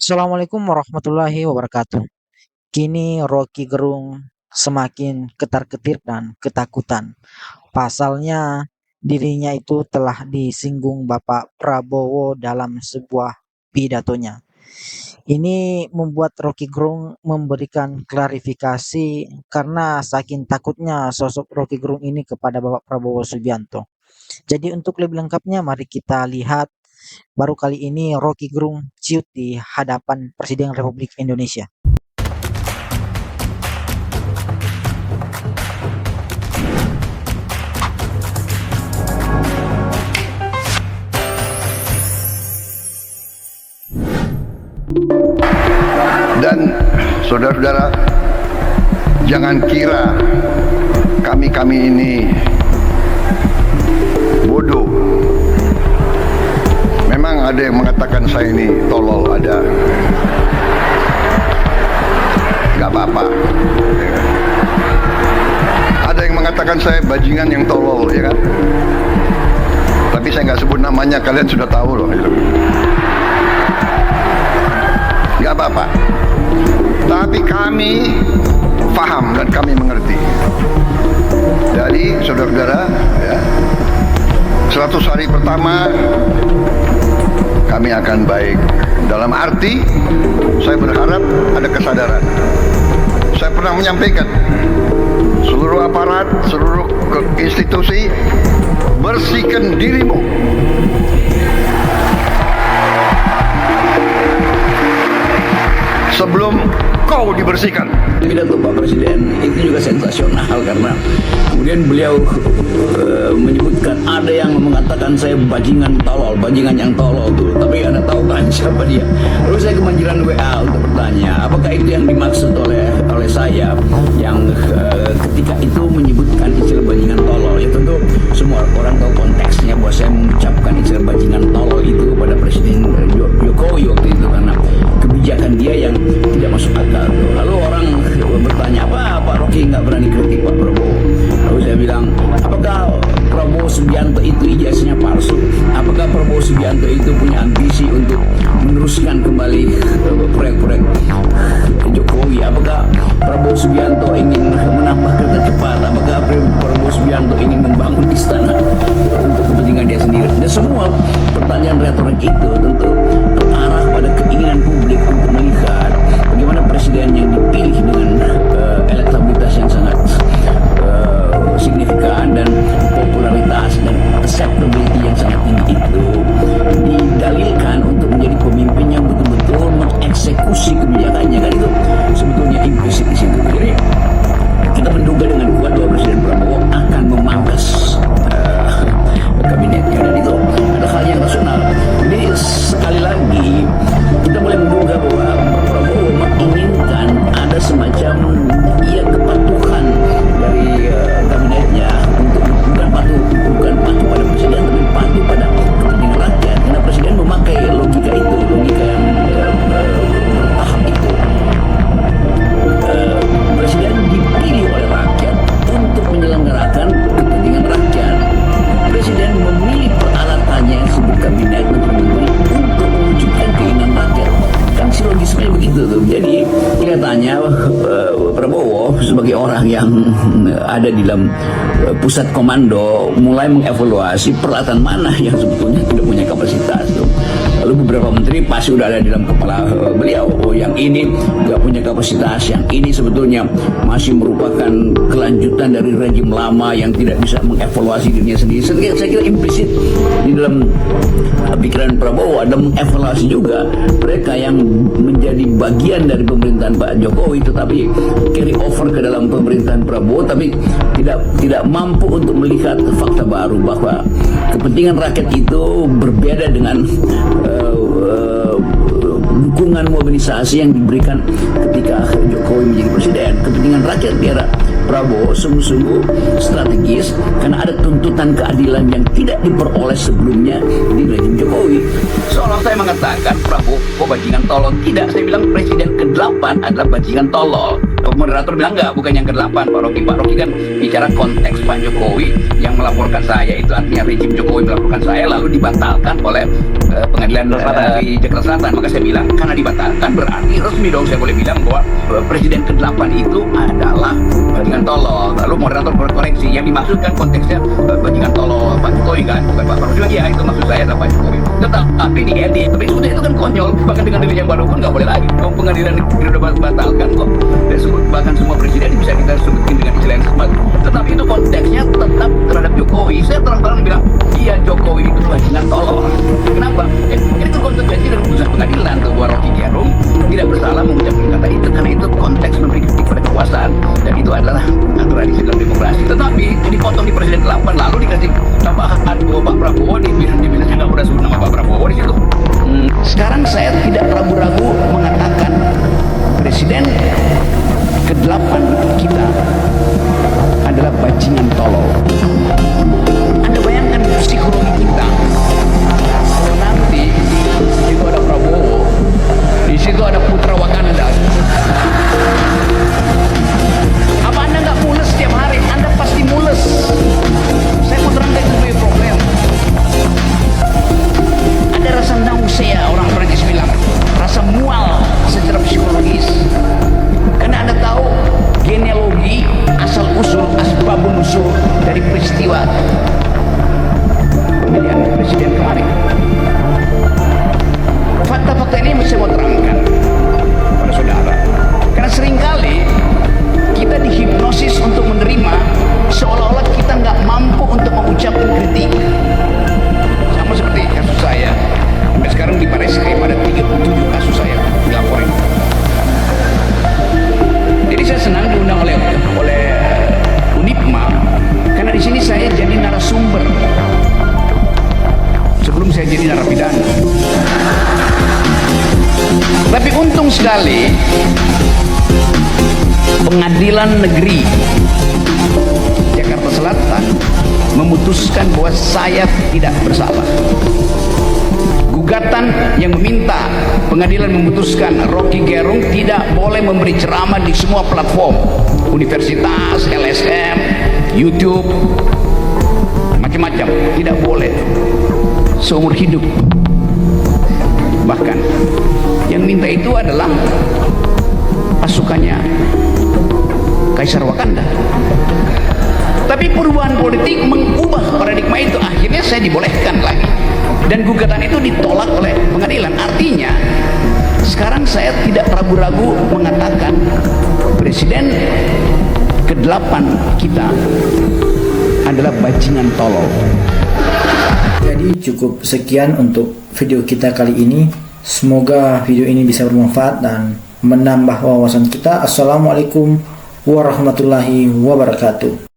Assalamualaikum warahmatullahi wabarakatuh. Kini Rocky Gerung semakin ketar-ketir dan ketakutan. Pasalnya dirinya itu telah disinggung Bapak Prabowo dalam sebuah pidatonya. Ini membuat Rocky Gerung memberikan klarifikasi karena saking takutnya sosok Rocky Gerung ini kepada Bapak Prabowo Subianto. Jadi untuk lebih lengkapnya mari kita lihat baru kali ini Rocky Gerung ciut di hadapan Presiden Republik Indonesia. Dan saudara-saudara, jangan kira kami ini bodoh. Memang ada yang mengatakan saya ini tolol, ada. Gak apa-apa. Ada yang mengatakan saya bajingan yang tolol, ya kan? Tapi saya nggak sebut namanya, kalian sudah tahu loh. Gak apa-apa. Tapi kami paham dan kami mengerti. Jadi saudara-saudara, ya, 100 hari pertama kami akan baik. Dalam arti saya berharap ada kesadaran. Saya pernah menyampaikan seluruh aparat, seluruh institusi, bersihkan dirimu. Sebelum kau dibersihkan. Pidato Pak Presiden itu juga sensasional karena kemudian beliau menyebutkan ada yang mengatakan saya bajingan yang tolol tuh, tapi Anda tahu kan siapa dia? Lalu saya kemanjiran WA untuk bertanya, apakah itu yang dimaksud oleh saya yang ketika itu menyebutkan istilah bajingan tolol? Ya tentu semua orang tahu konteksnya bahwa saya mengucapkan istilah bajingan tolol itu pada Presiden Jokowi waktu itu karena kebijakan dia yang tidak masuk akal tuh. Lalu orang bertanya, apa Pak Rocky nggak berani kritik Pak Prabowo? Lalu saya bilang, apakah Prabowo Subianto itu ijazahnya palsu? Apakah Prabowo Subianto itu punya ambisi untuk meneruskan kembali proyek-proyek Jokowi? Apakah Prabowo Subianto ingin menambah kereta cepat? Apakah Prabowo Subianto ingin membangun istana untuk kepentingan dia sendiri? Dan semua pertanyaan retorik itu tentu terarah pada keinginan publik untuk melihat bagaimana presiden yang dipilih dengan elektabilitas yang sangat signifikan dan popularitas dan acceptability yang sangat tinggi itu didalilkan untuk menjadi pemimpin yang betul-betul mengeksekusi kebijakannya, kan itu sebetulnya implisit di situ. Jadi kita menduga dengan kuat bahwa Presiden Prabowo akan memangkas kabinetnya, dan itu ada hal yang rasional. Jadi sekali lagi kita boleh menduga bahwa Pak Prabowo menginginkan ada semacam kepatuhan dari kabinetnya untuk bukan patuh pada presiden, tapi patuh pada kepentingan rakyat. Karena presiden memakai logika itu, logika yang bertahap itu. Presiden dipilih oleh rakyat untuk menyelenggarakan kepentingan rakyat. Presiden memilih peralatannya yang disebut kabinet menteri-menteri untuk mewujudkan keinginan rakyat. Kan si logisnya begitu tuh. Jadi kelihatannya Prabowo sebagai orang yang ada di dalam pusat komando mulai mengevaluasi peralatan mana yang sebetulnya tidak punya kapasitas tuh. Lalu beberapa menteri pasti udah ada di dalam kepala beliau. Oh, yang ini nggak punya kapasitas, yang ini sebetulnya masih merupakan kelanjutan dari rejim lama yang tidak bisa mengevaluasi dirinya sendiri. Saya kira implisit di dalam pikiran Prabowo ada mengevaluasi juga mereka yang menjadi bagian dari pemerintahan Pak Jokowi, tetapi carry over ke dalam pemerintahan Prabowo, tapi tidak mampu untuk melihat fakta baru bahwa kepentingan rakyat itu berbeda dengan dukungan mobilisasi yang diberikan ketika Jokowi menjadi presiden. Kepentingan rakyat di era Prabowo sungguh-sungguh strategis karena ada tuntutan keadilan yang tidak diperoleh sebelumnya di rejim Jokowi. Seolah saya mengatakan Prabowo bajingan tolol. Tidak, saya bilang presiden ke-8 adalah bajingan tolol. Moderator bilang enggak, bukan yang ke-8 Pak Rocky. Pak Rocky kan bicara konteks Pak Jokowi yang melaporkan saya, itu artinya rejim Jokowi melaporkan saya lalu dibatalkan oleh pengadilan di Jakarta Selatan. Maka saya bilang karena dibatalkan berarti resmi dong saya boleh bilang bahwa presiden ke-8 itu adalah bajingan tolol. Lalu moderator koreksi, yang dimaksudkan konteksnya bajingan tolol Pak Jokowi kan, bukan Pak Prabowo. Ya itu maksud saya adalah Pak Jokowi. Tetapi diedit, tapi sebetulnya itu kan konyol. Bahkan dengan diri yang baru pun nggak boleh lagi. Kalau pengadilan negeri udah batalkan kok. Dan bahkan semua presiden bisa kita sebutin dengan istilah yang sama. Tetapi itu konteksnya tetap terhadap Jokowi. Saya terang-terang bilang, iya Jokowi itu bajingan tolol. Kenapa? Ini tuh konsekuensi dari putusan pengadilan bahwa Rocky Gerung tidak bersalah mengucapkan kata itu karena itu konteks memberi kritik pada kekuasaan dan itu adalah naturalisasi dalam demokrasi. Tetapi dipotong di presiden ke-8 lalu dikasih tambahan bahwa Pak Prabowo dibilangnya nggak pernah sebut nama Pak Prabowo di situ. Sekarang saya tidak ragu-ragu mengatakan presiden ke-8 kita adalah bajingan tolol. Anda bayangkan psikologi kita. Kalau nanti itu ada Prabowo, di situ ada Putra Wakanda. Apa Anda nggak mules setiap hari? Anda pasti mules. Saya mau terangkan itu sebagai problem. Ada rasa nausea, orang Prancis bilang, rasa mual secara psikologis. Karena Anda tahu genealogi, asal-usul, asbabun-nusul dari peristiwa pemilihan presiden kemarin. Fakta-fakta ini saya mau terangkan pada saudara. Karena seringkali kita dihipnosis untuk menerima seolah-olah kita nggak mampu untuk mengucapkan kritik. Sama seperti kasus saya. Sampai sekarang di Bareskrim ada 37 kasus saya dilaporin. Jadi saya senang diundang oleh Unipma karena di sini saya jadi narasumber sebelum saya jadi narapidana. Tapi untung sekali Pengadilan Negeri Jakarta Selatan memutuskan bahwa saya tidak bersalah. Gugatan yang meminta pengadilan memutuskan Rocky Gerung tidak boleh memberi ceramah di semua platform, universitas, LSM, YouTube, macam-macam, tidak boleh seumur hidup. Bahkan yang minta itu adalah pasukannya Kaisar Wakanda. Tapi perubahan politik mengubah paradigma itu, akhirnya saya dibolehkan lagi. Dan gugatan itu ditolak oleh pengadilan. Artinya sekarang saya tidak ragu-ragu mengatakan presiden ke-8 kita adalah bajingan tolol. Jadi cukup sekian untuk video kita kali ini. Semoga video ini bisa bermanfaat dan menambah wawasan kita. Assalamualaikum warahmatullahi wabarakatuh.